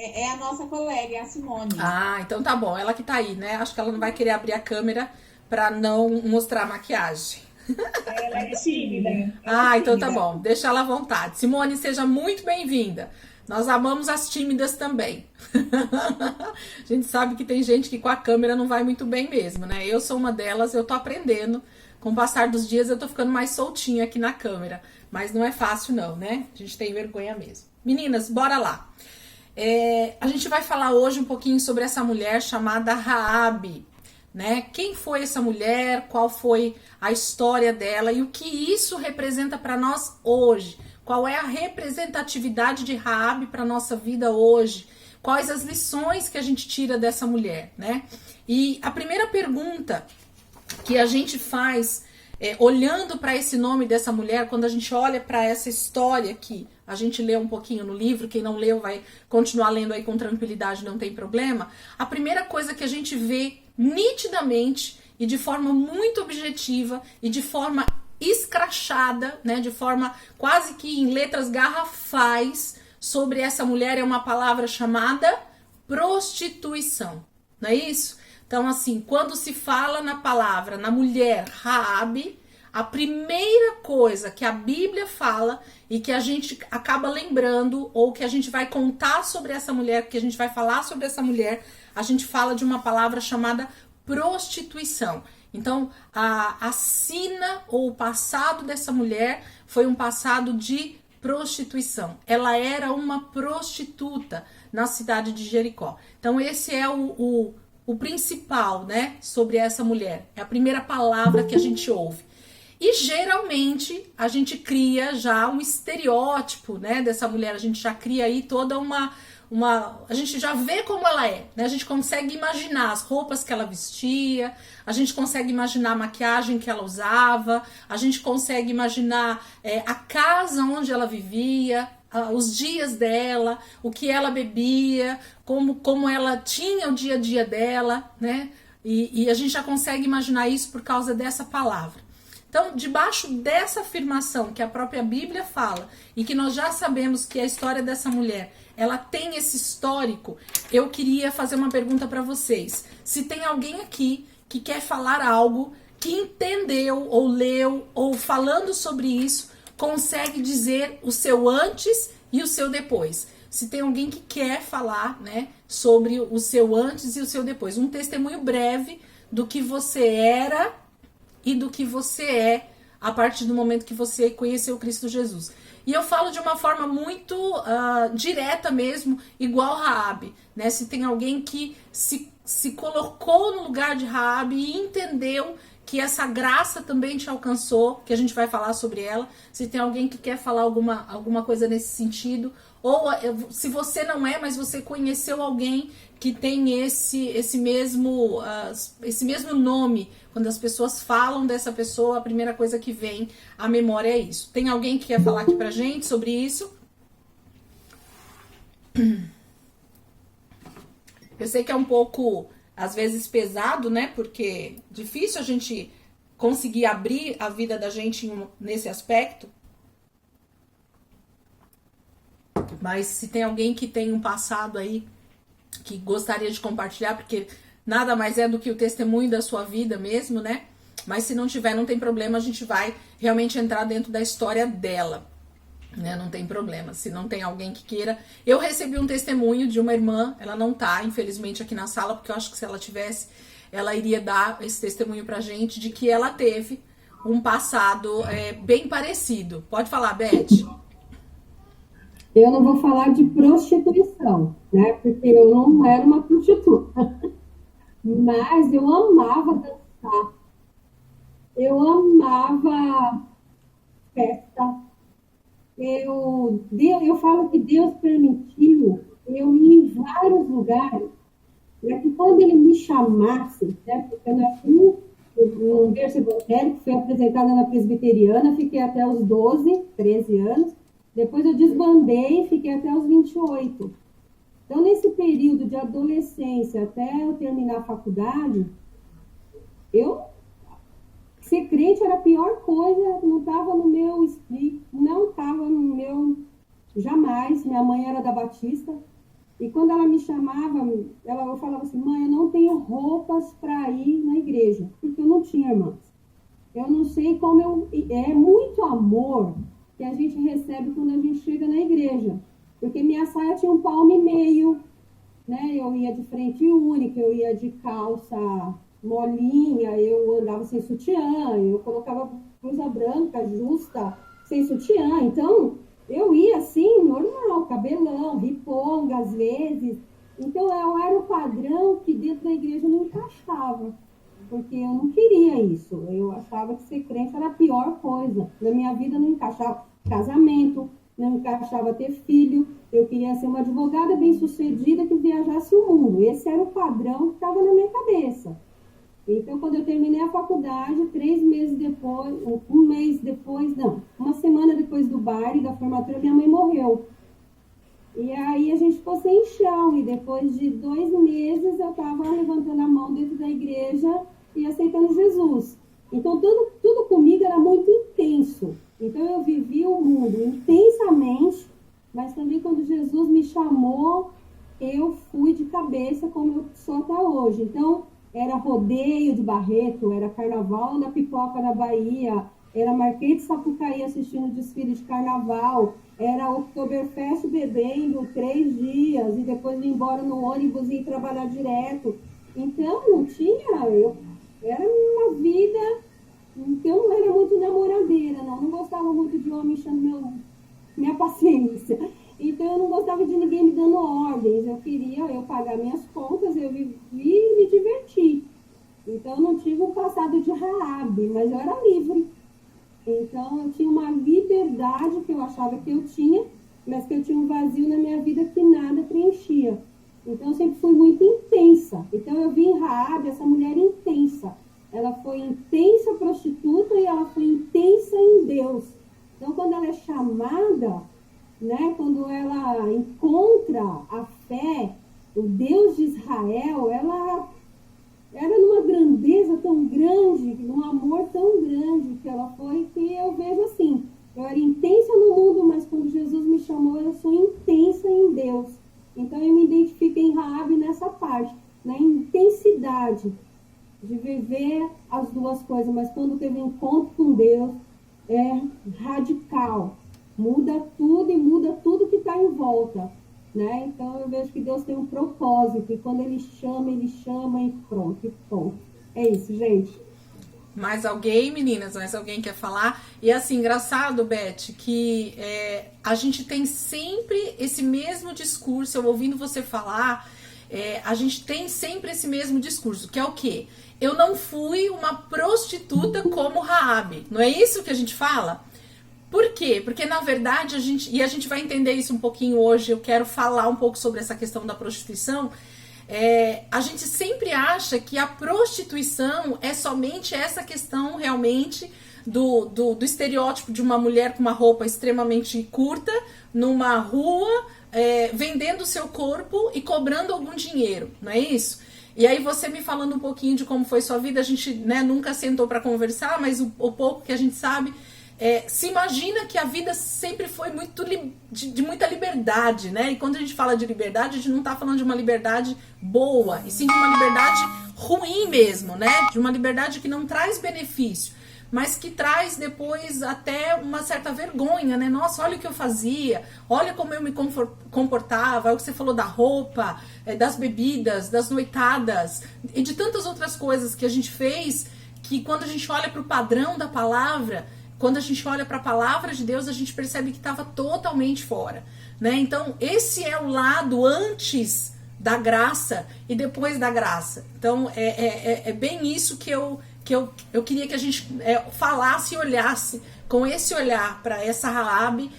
É a nossa colega, é a Simone. Ah, então tá bom. Ela que tá aí, né? Acho que ela não vai querer abrir a câmera pra não mostrar a maquiagem. Ela é tímida. Ela é Ah, então tá tímida. bom. Deixa ela à vontade. Simone, seja muito bem-vinda. Nós amamos as tímidas também. A gente sabe que tem gente que com a câmera não vai muito bem mesmo, né? Eu sou uma delas, eu tô aprendendo. Com o passar dos dias eu tô ficando mais soltinha aqui na câmera. Mas não é fácil não, né? A gente tem vergonha mesmo. Meninas, bora lá. A gente vai falar hoje um pouquinho sobre essa mulher chamada Raabe, né? Quem foi essa mulher? Qual foi a história dela e o que isso representa para nós hoje? Qual é a representatividade de Raabe para nossa vida hoje? Quais as lições que a gente tira dessa mulher, né? E a primeira pergunta que a gente faz olhando para esse nome dessa mulher, quando a gente olha para essa história que a gente lê um pouquinho no livro, quem não leu vai continuar lendo aí com tranquilidade, não tem problema. A primeira coisa que a gente vê nitidamente e de forma muito objetiva e de forma escrachada, né, de forma quase que em letras garrafais sobre essa mulher é uma palavra chamada prostituição, não é isso? Então, assim, quando se fala na palavra, na mulher Raabe, a primeira coisa que a Bíblia fala e que a gente acaba lembrando, ou que a gente vai contar sobre essa mulher, que a gente vai falar sobre essa mulher, a gente fala de uma palavra chamada prostituição. Então, a sina ou o passado dessa mulher foi um passado de prostituição. Ela era uma prostituta na cidade de Jericó. Então, esse é o principal, né, sobre essa mulher. É a primeira palavra que a gente ouve. E geralmente a gente cria já um estereótipo, né, dessa mulher. A gente já cria aí toda a gente já vê como ela é, né? A gente consegue imaginar as roupas que ela vestia, a gente consegue imaginar a maquiagem que ela usava, a gente consegue imaginar a casa onde ela vivia, os dias dela, o que ela bebia, como ela tinha o dia a dia dela, né? E a gente já consegue imaginar isso por causa dessa palavra. Então, debaixo dessa afirmação que a própria Bíblia fala e que nós já sabemos que a história dessa mulher, ela tem esse histórico, eu queria fazer uma pergunta para vocês. Se tem alguém aqui que quer falar algo, que entendeu ou leu ou falando sobre isso, consegue dizer o seu antes e o seu depois. Se tem alguém que quer falar, né, sobre o seu antes e o seu depois. Um testemunho breve do que você era e do que você é a partir do momento que você conheceu Cristo Jesus. E eu falo de uma forma muito direta mesmo, igual Raabe, né? Se tem alguém que se colocou no lugar de Raabe e entendeu que essa graça também te alcançou, que a gente vai falar sobre ela. Se tem alguém que quer falar alguma coisa nesse sentido, ou se você não é, mas você conheceu alguém que tem esse mesmo nome. Quando as pessoas falam dessa pessoa, a primeira coisa que vem à memória é isso. Tem alguém que quer falar aqui pra gente sobre isso? Eu sei que é um pouco, às vezes, pesado, né? Porque é difícil a gente conseguir abrir a vida da gente nesse aspecto. Mas se tem alguém que tem um passado aí que gostaria de compartilhar, porque nada mais é do que o testemunho da sua vida mesmo, né? Mas se não tiver, não tem problema, a gente vai realmente entrar dentro da história dela, né? Não tem problema, se não tem alguém que queira. Eu recebi um testemunho de uma irmã, ela não tá, infelizmente, aqui na sala, porque eu acho que se ela tivesse, ela iria dar esse testemunho pra gente de que ela teve um passado bem parecido. Pode falar, Beth. Eu não vou falar de prostituição, né? Porque eu não era uma prostituta. Mas eu amava dançar. Eu amava festa. Eu falo que Deus permitiu eu ir em vários lugares para que quando ele me chamasse, né? Porque eu nasci num berço evangélico, fui apresentada na presbiteriana, fiquei até os 12, 13 anos. Depois eu desbandei e fiquei até os 28. Então, nesse período de adolescência até eu terminar a faculdade, ser crente era a pior coisa, não estava no meu espírito, não estava no meu, jamais. Minha mãe era da Batista, E quando ela me chamava, eu falava assim, mãe, eu não tenho roupas para ir na igreja, porque eu não tinha irmãs. Eu não sei como é muito amor que a gente recebe quando a gente chega na igreja. Porque minha saia tinha 1,5 palmo, né? Eu ia de frente única, eu ia de calça molinha, eu andava sem sutiã, eu colocava blusa branca, justa, sem sutiã. Então, eu ia assim, normal, cabelão, riponga às vezes. Então, eu era o padrão que dentro da igreja não encaixava. Porque eu não queria isso. Eu achava que ser crente era a pior coisa. Na minha vida não encaixava casamento, não encaixava ter filho. Eu queria ser uma advogada bem-sucedida que viajasse o mundo. Esse era o padrão que estava na minha cabeça. Então, quando eu terminei a faculdade, 3 meses depois, 1 mês depois, não, 1 semana depois do baile, da formatura, minha mãe morreu. E aí a gente ficou sem chão. E depois de 2 meses, eu estava levantando a mão dentro da igreja e aceitando Jesus. Então, tudo comigo era muito intenso. Então, eu vivi o mundo intensamente, mas também quando Jesus me chamou, eu fui de cabeça como eu sou até hoje. Então, era rodeio de Barreto, era carnaval na Pipoca na Bahia, era Marquês de Sapucaí assistindo desfile de carnaval, era Oktoberfest bebendo 3 dias e depois ir embora no ônibus e ir trabalhar direto. Então, não tinha... Era uma vida que eu não era muito namoradeira, não gostava muito de homem enchendo minha paciência. Então, eu não gostava de ninguém me dando ordens. Eu queria pagar minhas contas, eu vivi e me divertir. Então, eu não tive um passado de Raabe, mas eu era livre. Então, eu tinha uma liberdade que eu achava que eu tinha, mas que eu tinha um vazio na minha vida que nada preenchia. Então, eu sempre fui muito intensa. Então, eu vi em Raabe essa mulher intensa. Ela foi intensa prostituta e ela foi intensa em Deus. Então, quando ela é chamada, né, quando ela encontra a fé, o Deus de Israel, ela era numa grandeza tão grande, num amor tão grande que ela foi, que eu vejo assim, eu era intensa no mundo, mas quando Jesus me chamou, eu sou intensa em Deus. Então, eu me identifico em Raabe nessa parte, na intensidade de viver as duas coisas, mas quando teve encontro com Deus, é radical. Muda tudo e muda tudo que está em volta, né? Então, eu vejo que Deus tem um propósito, e quando Ele chama e pronto, e ponto. É isso, gente. Mais alguém, meninas? Mais alguém quer falar? E assim, engraçado, Beth, que a gente tem sempre esse mesmo discurso. Eu ouvindo você falar, a gente tem sempre esse mesmo discurso, que é o quê? Eu não fui uma prostituta como Raabe. Não é isso que a gente fala? Por quê? Porque, na verdade, a gente vai entender isso um pouquinho hoje. Eu quero falar um pouco sobre essa questão da prostituição. A gente sempre acha que a prostituição é somente essa questão realmente do estereótipo de uma mulher com uma roupa extremamente curta, numa rua, vendendo o seu corpo e cobrando algum dinheiro, não é isso? E aí você me falando um pouquinho de como foi sua vida, a gente, né, nunca sentou para conversar, mas o pouco que a gente sabe... se imagina que a vida sempre foi muito de muita liberdade, né? E quando a gente fala de liberdade, a gente não tá falando de uma liberdade boa, e sim de uma liberdade ruim mesmo, né? De uma liberdade que não traz benefício, mas que traz depois até uma certa vergonha, né? Nossa, olha o que eu fazia, olha como eu me comportava, é o que você falou da roupa, das bebidas, das noitadas, e de tantas outras coisas que a gente fez, que quando a gente olha para o padrão da palavra... Quando a gente olha para a palavra de Deus, a gente percebe que estava totalmente fora, né? Então, esse é o lado antes da graça e depois da graça. Então, é bem isso que eu queria que a gente falasse e olhasse com esse olhar para essa Raabe,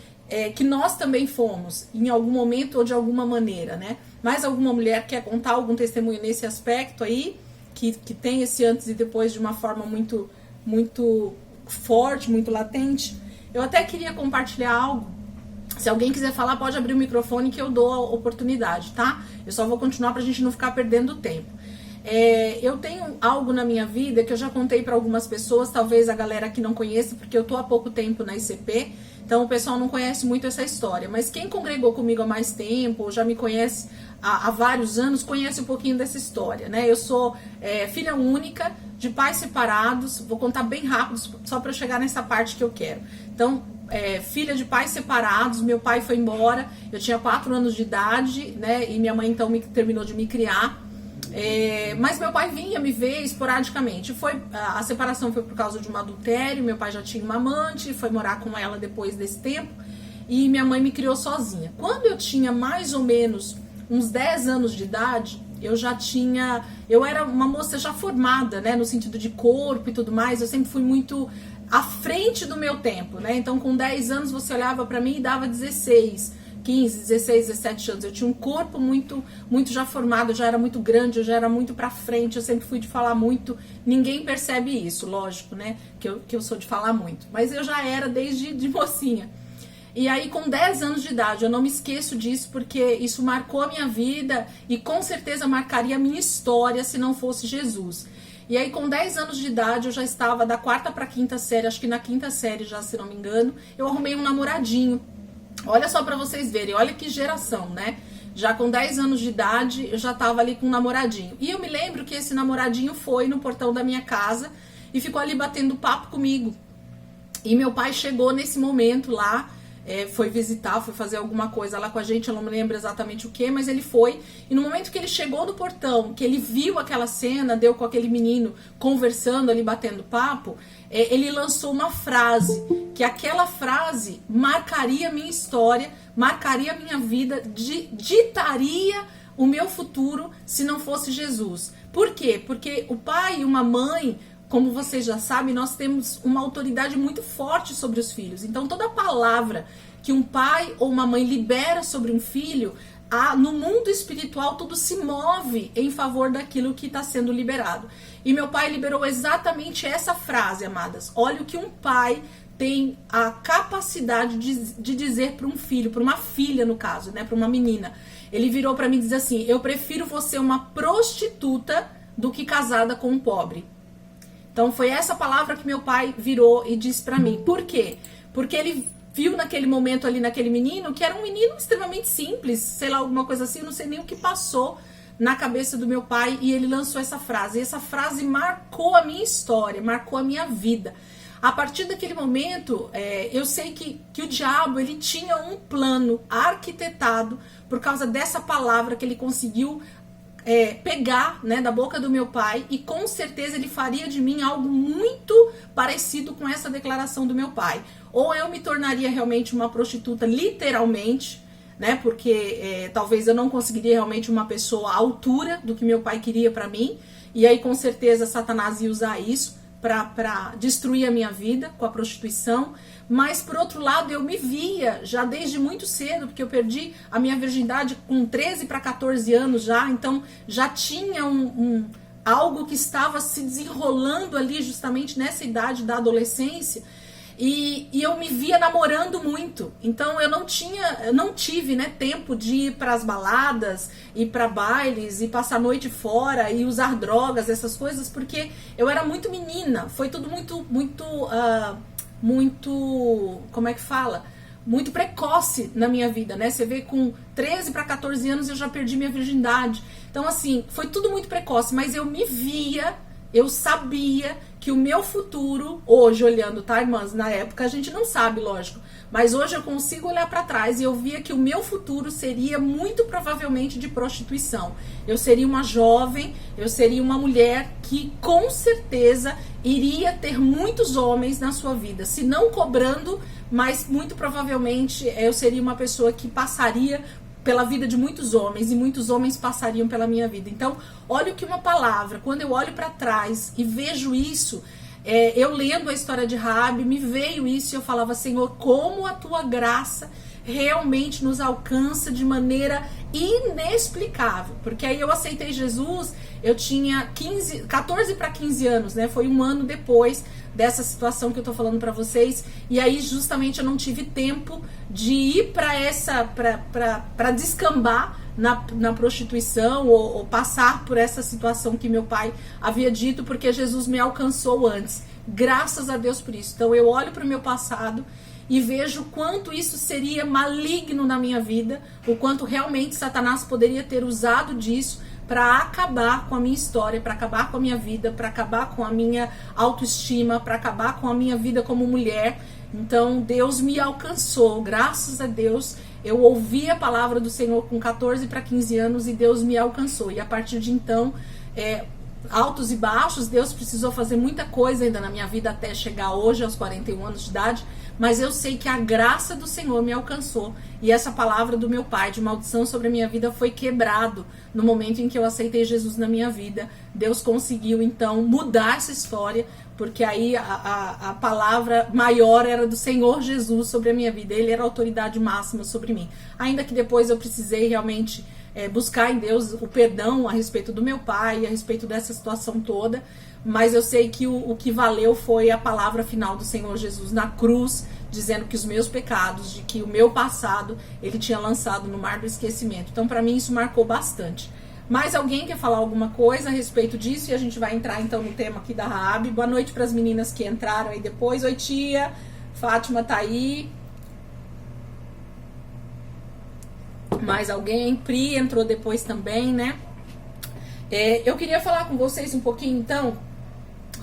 que nós também fomos, em algum momento ou de alguma maneira, né? Mais alguma mulher quer contar algum testemunho nesse aspecto aí, que tem esse antes e depois de uma forma muito, muito forte, muito latente? Eu até queria compartilhar algo. Se alguém quiser falar, pode abrir o microfone que eu dou a oportunidade, tá? Eu só vou continuar pra gente não ficar perdendo tempo. Eu tenho algo na minha vida que eu já contei para algumas pessoas, talvez a galera que não conheça, porque eu tô há pouco tempo na ICP, então o pessoal não conhece muito essa história, mas quem congregou comigo há mais tempo, ou já me conhece há vários anos conhece um pouquinho dessa história, né? Eu sou filha única, de pais separados, vou contar bem rápido, só para eu chegar nessa parte que eu quero. Então, filha de pais separados, meu pai foi embora, eu tinha 4 anos de idade, né? E minha mãe então terminou de me criar. Mas meu pai vinha me ver esporadicamente. A separação foi por causa de um adultério, meu pai já tinha uma amante, foi morar com ela depois desse tempo, e minha mãe me criou sozinha. Quando eu tinha mais ou menos uns 10 anos de idade, eu era uma moça já formada, né, no sentido de corpo e tudo mais, eu sempre fui muito à frente do meu tempo, né, então com 10 anos você olhava pra mim e dava 16, 15, 16, 17 anos, eu tinha um corpo muito já formado, eu já era muito grande, eu já era muito pra frente, eu sempre fui de falar muito, ninguém percebe isso, lógico, né, que eu sou de falar muito, mas eu já era desde de mocinha. E aí, com 10 anos de idade, eu não me esqueço disso, porque isso marcou a minha vida e com certeza marcaria a minha história se não fosse Jesus. E aí, com 10 anos de idade, eu já estava da 4ª para a 5ª série, acho que na 5ª série já, se não me engano, eu arrumei um namoradinho. Olha só pra vocês verem, olha que geração, né? Já com 10 anos de idade, eu já tava ali com um namoradinho. E eu me lembro que esse namoradinho foi no portão da minha casa e ficou ali batendo papo comigo. E meu pai chegou nesse momento lá, foi visitar, foi fazer alguma coisa lá com a gente, eu não me lembro exatamente o que, mas ele foi, e no momento que ele chegou no portão, que ele viu aquela cena, deu com aquele menino conversando ali, batendo papo, ele lançou uma frase, que aquela frase marcaria a minha história, marcaria a minha vida, ditaria o meu futuro se não fosse Jesus. Por quê? Porque o pai e uma mãe, como vocês já sabem, nós temos uma autoridade muito forte sobre os filhos. Então, toda palavra que um pai ou uma mãe libera sobre um filho, no mundo espiritual, tudo se move em favor daquilo que está sendo liberado. E meu pai liberou exatamente essa frase, amadas. Olha o que um pai tem a capacidade de dizer para um filho, para uma filha no caso, né, para uma menina. Ele virou para mim e disse assim: eu prefiro você uma prostituta do que casada com um pobre. Então foi essa palavra que meu pai virou e disse pra mim. Por quê? Porque ele viu naquele momento ali, naquele menino, que era um menino extremamente simples, sei lá, alguma coisa assim, não sei nem o que passou na cabeça do meu pai, e ele lançou essa frase. E essa frase marcou a minha história, marcou a minha vida. A partir daquele momento, eu sei que o diabo, ele tinha um plano arquitetado por causa dessa palavra que ele conseguiu pegar, né, da boca do meu pai, e com certeza ele faria de mim algo muito parecido com essa declaração do meu pai. Ou eu me tornaria realmente uma prostituta, literalmente, né, porque talvez eu não conseguiria realmente uma pessoa à altura do que meu pai queria pra mim, e aí com certeza Satanás ia usar isso para destruir a minha vida com a prostituição. Mas por outro lado, eu me via já desde muito cedo, porque eu perdi a minha virgindade com 13 para 14 anos já, então já tinha algo que estava se desenrolando ali justamente nessa idade da adolescência, e eu me via namorando muito. Então eu não tive, né, tempo de ir para as baladas, ir para bailes, e passar a noite fora e usar drogas, essas coisas, porque eu era muito menina. Foi tudo muito, como é que fala? Muito precoce na minha vida, né? Você vê, com 13 para 14 anos eu já perdi minha virgindade. Então assim, foi tudo muito precoce, mas eu me via, eu sabia que o meu futuro, hoje olhando, tá, irmãs? Na época a gente não sabe, lógico, mas hoje eu consigo olhar para trás e eu via que o meu futuro seria muito provavelmente de prostituição. Eu seria uma jovem, eu seria uma mulher que com certeza iria ter muitos homens na sua vida, se não cobrando, mas muito provavelmente eu seria uma pessoa que passaria pela vida de muitos homens, e muitos homens passariam pela minha vida. Então, olha o que uma palavra, quando eu olho para trás e vejo isso, eu lendo a história de Raabe, me veio isso, e eu falava: Senhor, como a tua graça realmente nos alcança de maneira inexplicável. Porque aí eu aceitei Jesus, eu tinha 14 para 15 anos, né? Foi um ano depois dessa situação que eu tô falando pra vocês, e aí justamente eu não tive tempo de ir pra descambar na prostituição, ou passar por essa situação que meu pai havia dito, porque Jesus me alcançou antes. Graças a Deus por isso. Então eu olho pro meu passado e vejo o quanto isso seria maligno na minha vida, o quanto realmente Satanás poderia ter usado disso para acabar com a minha história, para acabar com a minha vida, para acabar com a minha autoestima, para acabar com a minha vida como mulher. Então Deus me alcançou, graças a Deus. Eu ouvi a palavra do Senhor com 14 para 15 anos e Deus me alcançou. E a partir de então, altos e baixos, Deus precisou fazer muita coisa ainda na minha vida até chegar hoje aos 41 anos de idade. Mas eu sei que a graça do Senhor me alcançou. E essa palavra do meu pai de maldição sobre a minha vida foi quebrado no momento em que eu aceitei Jesus na minha vida. Deus conseguiu então mudar essa história, porque aí a palavra maior era do Senhor Jesus sobre a minha vida. Ele era a autoridade máxima sobre mim. Ainda que depois eu precisei realmente buscar em Deus o perdão a respeito do meu pai, a respeito dessa situação toda. Mas eu sei que o que valeu foi a palavra final do Senhor Jesus na cruz, dizendo que os meus pecados, de que o meu passado, ele tinha lançado no mar do esquecimento. Então, para mim, isso marcou bastante. Mais alguém quer falar alguma coisa a respeito disso? E a gente vai entrar, então, no tema aqui da Raabe. Boa noite para as meninas que entraram aí depois. Oi, tia. Fátima tá aí. Mais alguém? Pri entrou depois também, né? Eu queria falar com vocês um pouquinho, então,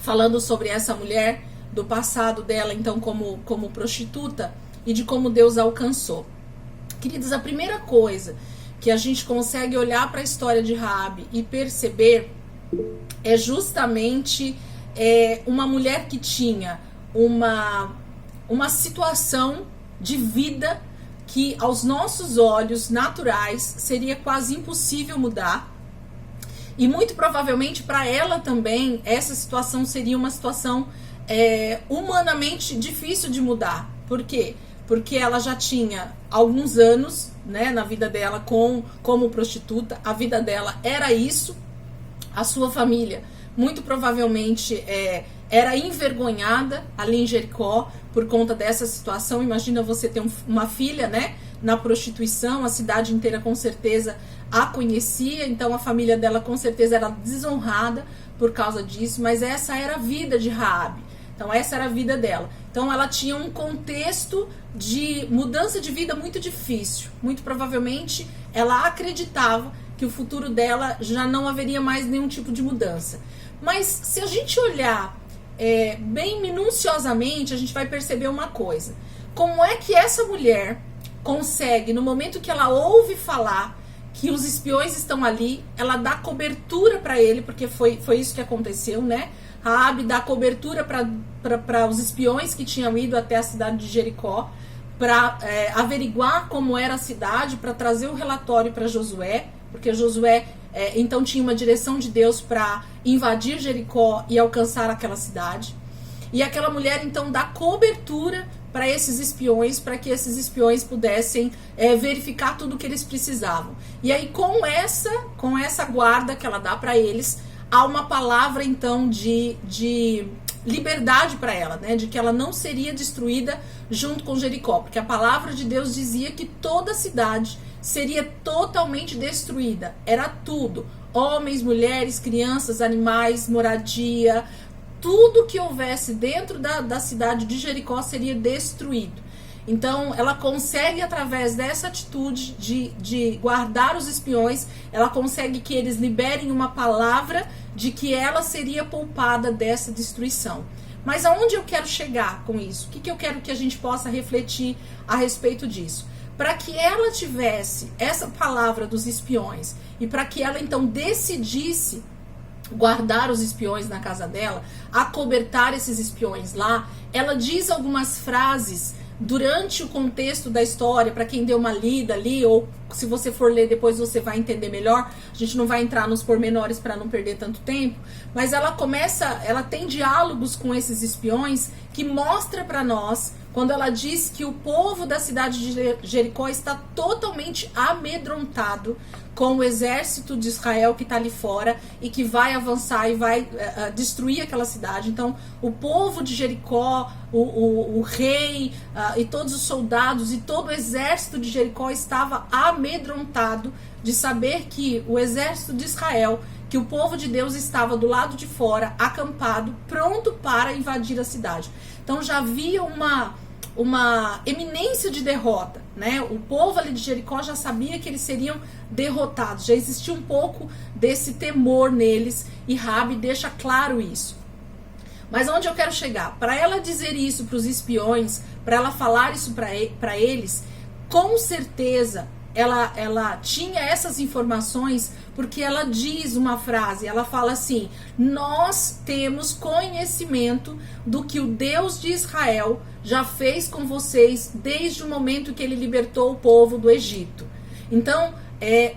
falando sobre essa mulher, do passado dela, então, como prostituta, e de como Deus a alcançou. Queridos, a primeira coisa que a gente consegue olhar para a história de Raabe e perceber é justamente uma mulher que tinha uma situação de vida que aos nossos olhos naturais seria quase impossível mudar. E muito provavelmente para ela também essa situação seria uma situação humanamente difícil de mudar. Por quê? Porque ela já tinha alguns anos, né, na vida dela como prostituta. A vida dela era isso. A sua família muito provavelmente era envergonhada ali em Jericó por conta dessa situação. Imagina você ter uma filha, né, na prostituição. A cidade inteira com certeza a conhecia, então a família dela com certeza era desonrada por causa disso, mas essa era a vida de Raabe. Então essa era a vida dela. Então ela tinha um contexto de mudança de vida muito difícil. Muito provavelmente ela acreditava que o futuro dela já não haveria mais nenhum tipo de mudança. Mas se a gente olhar bem minuciosamente, a gente vai perceber uma coisa. Como é que essa mulher consegue, no momento que ela ouve falar que os espiões estão ali, ela dá cobertura para ele, porque foi isso que aconteceu, né? Raabe dá cobertura para os espiões que tinham ido até a cidade de Jericó, para averiguar como era a cidade, para trazer o relatório para Josué, porque Josué então tinha uma direção de Deus para invadir Jericó e alcançar aquela cidade. E aquela mulher então dá cobertura para esses espiões, para que esses espiões pudessem verificar tudo o que eles precisavam. E aí com essa guarda que ela dá para eles, há uma palavra então de liberdade para ela, né? De que ela não seria destruída junto com Jericó, porque a palavra de Deus dizia que toda a cidade seria totalmente destruída. Era tudo: homens, mulheres, crianças, animais, moradia. Tudo que houvesse dentro da cidade de Jericó seria destruído. Então ela consegue, através dessa atitude de guardar os espiões, ela consegue que eles liberem uma palavra de que ela seria poupada dessa destruição. Mas aonde eu quero chegar com isso? O que eu quero que a gente possa refletir a respeito disso? Para que ela tivesse essa palavra dos espiões e para que ela então decidisse guardar os espiões na casa dela, acobertar esses espiões lá, ela diz algumas frases durante o contexto da história, para quem deu uma lida ali, ou se você for ler depois você vai entender melhor. A gente não vai entrar nos pormenores para não perder tanto tempo, mas ela tem diálogos com esses espiões que mostra para nós, quando ela diz que o povo da cidade de Jericó está totalmente amedrontado com o exército de Israel que está ali fora e que vai avançar e vai destruir aquela cidade. Então, o povo de Jericó, o rei e todos os soldados e todo o exército de Jericó estava amedrontado de saber que o exército de Israel, que o povo de Deus estava do lado de fora, acampado, pronto para invadir a cidade. Então já havia uma eminência de derrota, né? O povo ali de Jericó já sabia que eles seriam derrotados, já existia um pouco desse temor neles, e Raabe deixa claro isso. Mas onde eu quero chegar? Para ela dizer isso para os espiões, para ela falar isso para eles, com certeza ela tinha essas informações, porque ela diz uma frase, ela fala assim: nós temos conhecimento do que o Deus de Israel já fez com vocês desde o momento que ele libertou o povo do Egito. Então,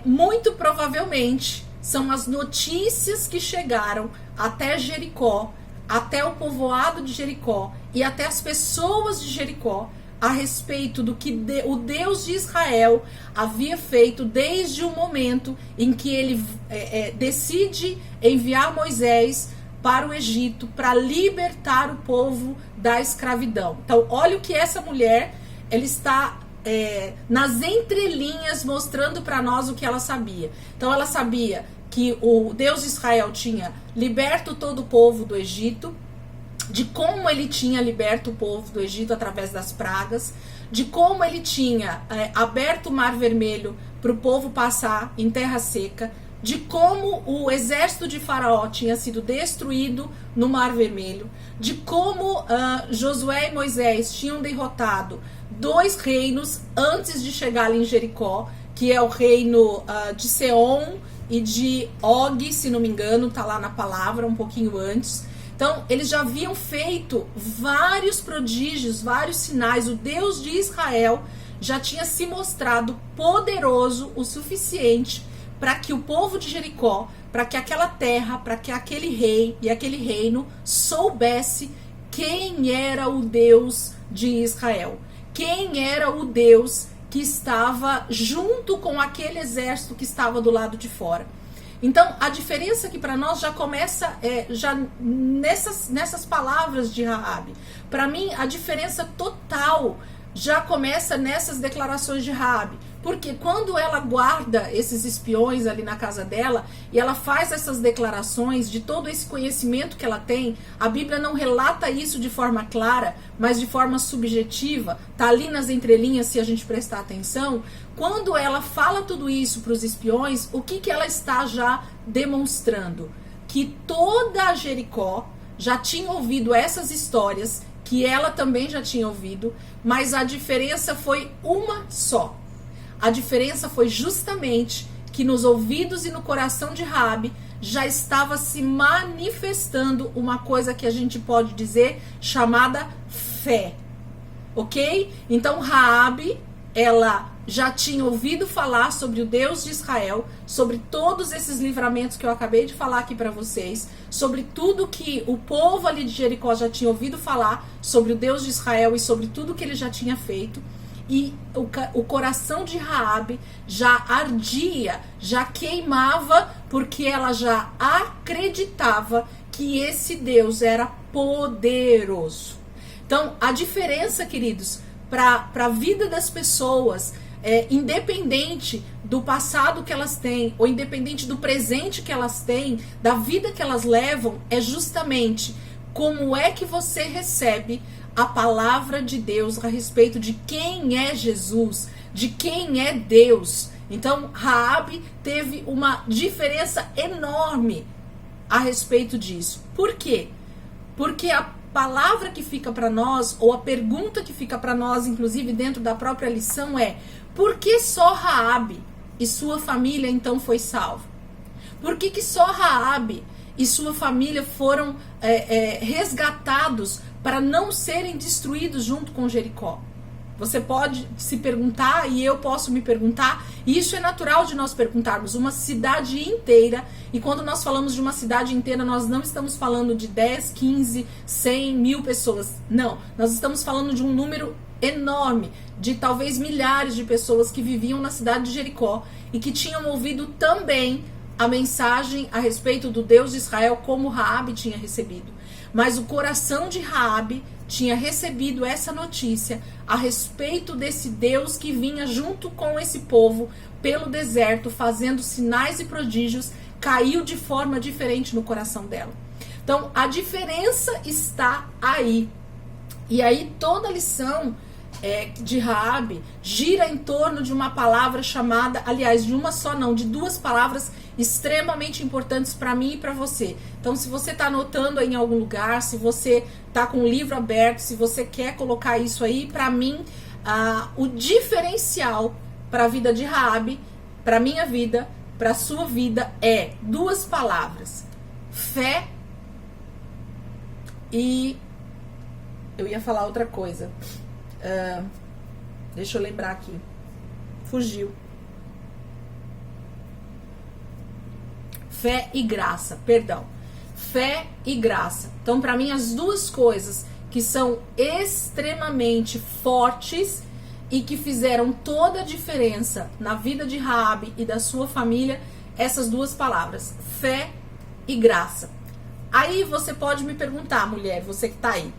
muito provavelmente são as notícias que chegaram até Jericó, até o povoado de Jericó e até as pessoas de Jericó, a respeito do que o Deus de Israel havia feito desde o momento em que ele decide enviar Moisés para o Egito para libertar o povo da escravidão. Então, olha o que essa mulher, ela está nas entrelinhas mostrando para nós o que ela sabia. Então, ela sabia que o Deus de Israel tinha liberto todo o povo do Egito, de como ele tinha liberto o povo do Egito através das pragas, de como ele tinha aberto o Mar Vermelho para o povo passar em terra seca, de como o exército de Faraó tinha sido destruído no Mar Vermelho, de como Josué e Moisés tinham derrotado 2 reinos antes de chegar ali em Jericó, que é o reino de Seom e de Og, se não me engano, tá lá na palavra, um pouquinho antes. Então, eles já haviam feito vários prodígios, vários sinais. O Deus de Israel já tinha se mostrado poderoso o suficiente para que o povo de Jericó, para que aquela terra, para que aquele rei e aquele reino soubesse quem era o Deus de Israel. Quem era o Deus que estava junto com aquele exército que estava do lado de fora. Então, a diferença aqui para nós já começa já nessas palavras de Raabe. Para mim, a diferença total já começa nessas declarações de Raabe. Porque quando ela guarda esses espiões ali na casa dela e ela faz essas declarações de todo esse conhecimento que ela tem, a Bíblia não relata isso de forma clara, mas de forma subjetiva, tá ali nas entrelinhas se a gente prestar atenção. Quando ela fala tudo isso para os espiões, o que ela está já demonstrando? Que toda a Jericó já tinha ouvido essas histórias, que ela também já tinha ouvido, mas a diferença foi uma só. A diferença foi justamente que nos ouvidos e no coração de Raabe já estava se manifestando uma coisa que a gente pode dizer chamada fé, ok? Então Raabe, ela já tinha ouvido falar sobre o Deus de Israel, sobre todos esses livramentos que eu acabei de falar aqui para vocês, sobre tudo que o povo ali de Jericó já tinha ouvido falar sobre o Deus de Israel e sobre tudo que ele já tinha feito. E o coração de Raabe já ardia, já queimava, porque ela já acreditava que esse Deus era poderoso. Então, a diferença, queridos, para a vida das pessoas, independente do passado que elas têm, ou independente do presente que elas têm, da vida que elas levam, é justamente como é que você recebe a palavra de Deus a respeito de quem é Jesus, de quem é Deus. Então, Raabe teve uma diferença enorme a respeito disso. Por quê? Porque a palavra que fica para nós, ou a pergunta que fica para nós, inclusive dentro da própria lição, é: por que só Raabe e sua família então foi salvo? Por que só Raabe e sua família foram resgatados para não serem destruídos junto com Jericó? Você pode se perguntar, e eu posso me perguntar, e isso é natural de nós perguntarmos. Uma cidade inteira, e quando nós falamos de uma cidade inteira, nós não estamos falando de 10, 15, 100, 1000 pessoas. Não, nós estamos falando de um número enorme, de talvez milhares de pessoas que viviam na cidade de Jericó e que tinham ouvido também a mensagem a respeito do Deus de Israel, como Raabe tinha recebido. Mas o coração de Raabe tinha recebido essa notícia a respeito desse Deus que vinha junto com esse povo pelo deserto, fazendo sinais e prodígios, caiu de forma diferente no coração dela. Então, a diferença está aí. E aí toda a lição de Raabe gira em torno de uma palavra chamada, aliás, de uma só não, de duas palavras extremamente importantes para mim e para você. Então, se você está anotando aí em algum lugar, se você está com o livro aberto, se você quer colocar isso aí, para mim, o diferencial para a vida de Raabe, para minha vida, para a sua vida, é duas palavras: fé e... eu ia falar outra coisa. Deixa eu lembrar aqui. Fugiu. Fé e graça, perdão. Fé e graça. Então, para mim, as duas coisas que são extremamente fortes e que fizeram toda a diferença na vida de Raabe e da sua família, essas duas palavras: fé e graça. Aí você pode me perguntar, mulher, você que tá aí,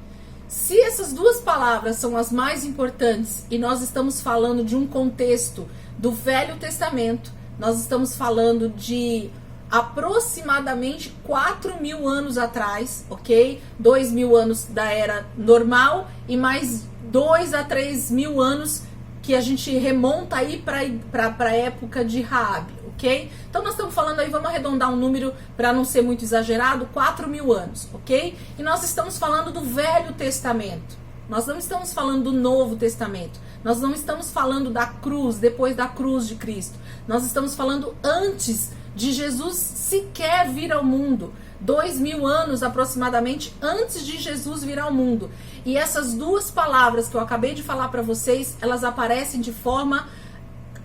se essas duas palavras são as mais importantes e nós estamos falando de um contexto do Velho Testamento, nós estamos falando de aproximadamente 4.000 anos atrás, ok? 2.000 anos da era normal e mais 2 a 3.000 anos que a gente remonta aí para a época de Raabe, ok? Então nós estamos falando aí, vamos arredondar um número para não ser muito exagerado, 4.000 anos, ok? E nós estamos falando do Velho Testamento. Nós não estamos falando do Novo Testamento. Nós não estamos falando da cruz, depois da cruz de Cristo. Nós estamos falando antes de Jesus sequer vir ao mundo. 2.000 anos aproximadamente antes de Jesus vir ao mundo. E essas duas palavras que eu acabei de falar para vocês, elas aparecem de forma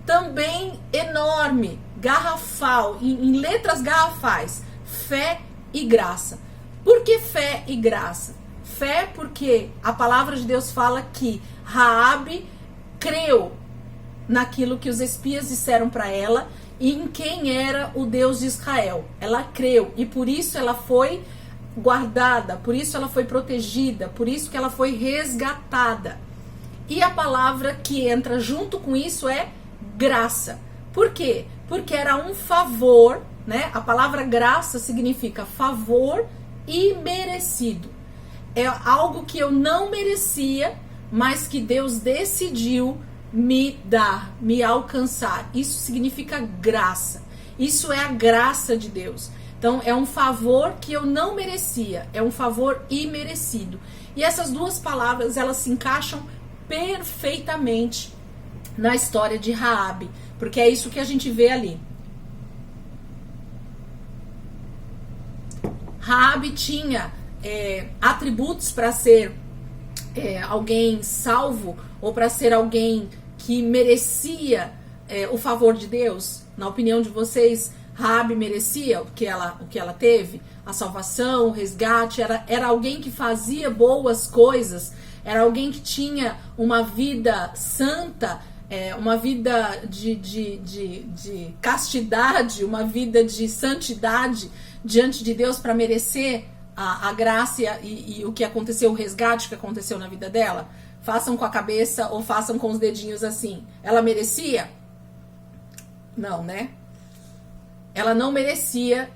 também enorme, garrafal, em letras garrafais: fé e graça. Por que fé e graça? Fé porque a palavra de Deus fala que Raabe creu naquilo que os espias disseram para ela e em quem era o Deus de Israel. Ela creu e por isso ela foi guardada, por isso ela foi protegida, por isso que ela foi resgatada. E a palavra que entra junto com isso é graça. Por quê? Porque era um favor, né? A palavra graça significa favor imerecido. É algo que eu não merecia, mas que Deus decidiu me dar, me alcançar. Isso significa graça. Isso é a graça de Deus. Então, é um favor que eu não merecia, é um favor imerecido. E essas duas palavras, elas se encaixam perfeitamente na história de Raabe, porque é isso que a gente vê ali. Raabe tinha atributos para ser alguém salvo ou para ser alguém que merecia o favor de Deus. Na opinião de vocês, Raabe merecia o que ela teve? A salvação, o resgate? Era alguém que fazia boas coisas? Era alguém que tinha uma vida santa, uma vida de castidade, uma vida de santidade diante de Deus para merecer a graça e o que aconteceu, o resgate que aconteceu na vida dela? Façam com a cabeça ou façam com os dedinhos assim. Ela merecia? Não, né? Ela não merecia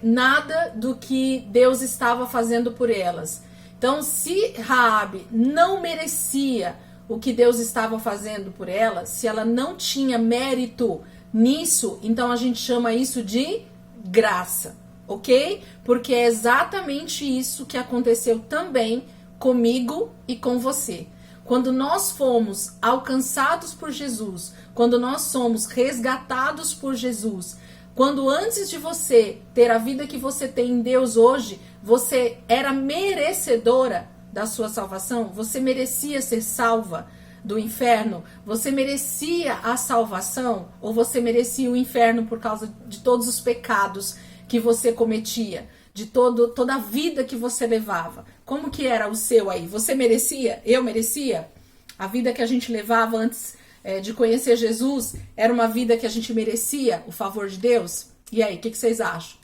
nada do que Deus estava fazendo por elas. Então, se Raabe não merecia o que Deus estava fazendo por ela, se ela não tinha mérito nisso, então a gente chama isso de graça, ok? Porque é exatamente isso que aconteceu também comigo e com você. Quando nós fomos alcançados por Jesus, quando nós somos resgatados por Jesus, quando antes de você ter a vida que você tem em Deus hoje, você era merecedora da sua salvação, você merecia ser salva do inferno, você merecia a salvação ou você merecia o inferno por causa de todos os pecados que você cometia, de toda a vida que você levava. Como que era o seu aí? Você merecia? Eu merecia? A vida que a gente levava antes de conhecer Jesus era uma vida que a gente merecia o favor de Deus? E aí, o que vocês acham?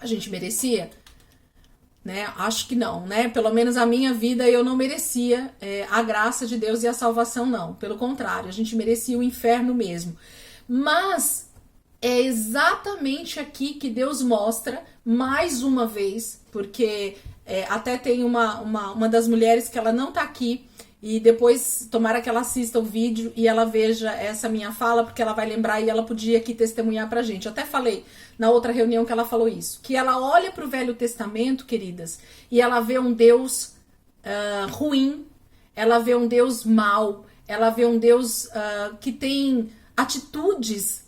A gente merecia? Né? Acho que não, né? Pelo menos a minha vida eu não merecia a graça de Deus e a salvação, não. Pelo contrário, a gente merecia o inferno mesmo. Mas é exatamente aqui que Deus mostra, mais uma vez, porque Até tem uma das mulheres que ela não tá aqui, e depois tomara que ela assista o vídeo e ela veja essa minha fala, porque ela vai lembrar e ela podia aqui testemunhar pra gente. Eu até falei na outra reunião que ela falou isso, que ela olha pro Velho Testamento, queridas, e ela vê um Deus ruim, ela vê um Deus mau, ela vê um Deus que tem atitudes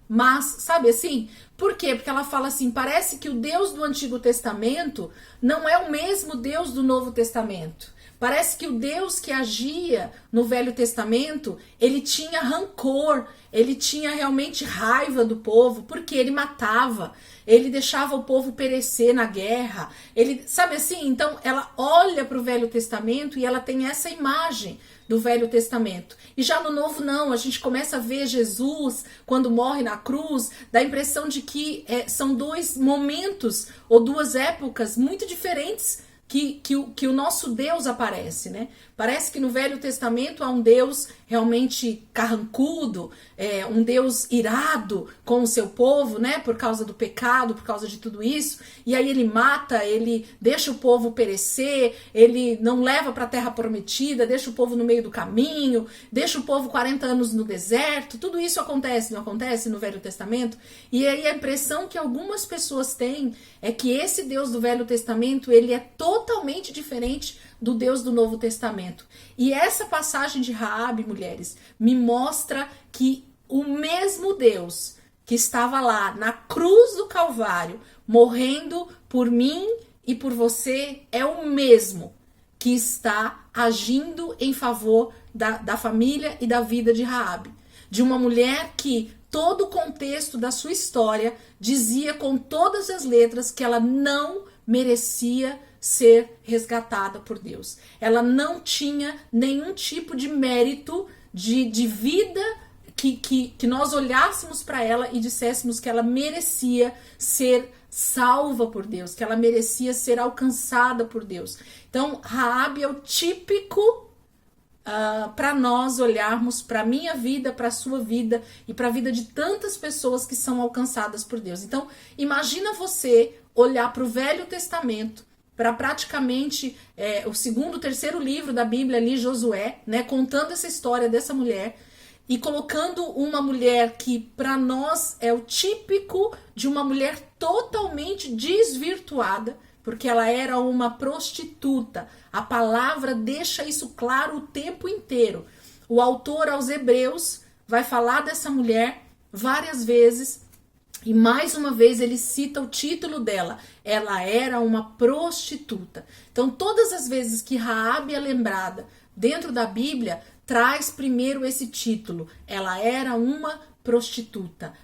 mas, sabe assim? Por quê? Porque ela fala assim, parece que o Deus do Antigo Testamento não é o mesmo Deus do Novo Testamento. Parece que o Deus que agia no Velho Testamento, ele tinha rancor, ele tinha realmente raiva do povo, porque ele matava, ele deixava o povo perecer na guerra, ele, sabe assim? Então ela olha para o Velho Testamento e ela tem essa imagem do Velho Testamento. E já no Novo não, a gente começa a ver Jesus, quando morre na cruz, dá a impressão de que são dois momentos ou duas épocas muito diferentes que o nosso Deus aparece, né? Parece que no Velho Testamento há um Deus realmente carrancudo, um Deus irado com o seu povo, né? Por causa do pecado, por causa de tudo isso. E aí ele mata, ele deixa o povo perecer, ele não leva para a terra prometida, deixa o povo no meio do caminho, deixa o povo 40 anos no deserto. Tudo isso acontece, não acontece no Velho Testamento? E aí a impressão que algumas pessoas têm é que esse Deus do Velho Testamento, ele é totalmente diferente do Deus do Novo Testamento. E essa passagem de Raabe, mulheres, me mostra que o mesmo Deus que estava lá na cruz do Calvário, morrendo por mim e por você, é o mesmo que está agindo em favor da família e da vida de Raabe. De uma mulher que todo o contexto da sua história dizia com todas as letras que ela não merecia ser resgatada por Deus. Ela não tinha nenhum tipo de mérito de vida que nós olhássemos para ela e disséssemos que ela merecia ser salva por Deus, que ela merecia ser alcançada por Deus. Então, Raabe é o típico para nós olharmos para a minha vida, para a sua vida e para a vida de tantas pessoas que são alcançadas por Deus. Então, imagina você olhar para o Velho Testamento, para praticamente o segundo, terceiro livro da Bíblia ali, Josué, né, contando essa história dessa mulher e colocando uma mulher que para nós é o típico de uma mulher totalmente desvirtuada, porque ela era uma prostituta. A palavra deixa isso claro o tempo inteiro. O autor aos Hebreus vai falar dessa mulher várias vezes e mais uma vez ele cita o título dela. Ela era uma prostituta. Então todas as vezes que Raabe é lembrada dentro da Bíblia, traz primeiro esse título. Ela era uma prostituta.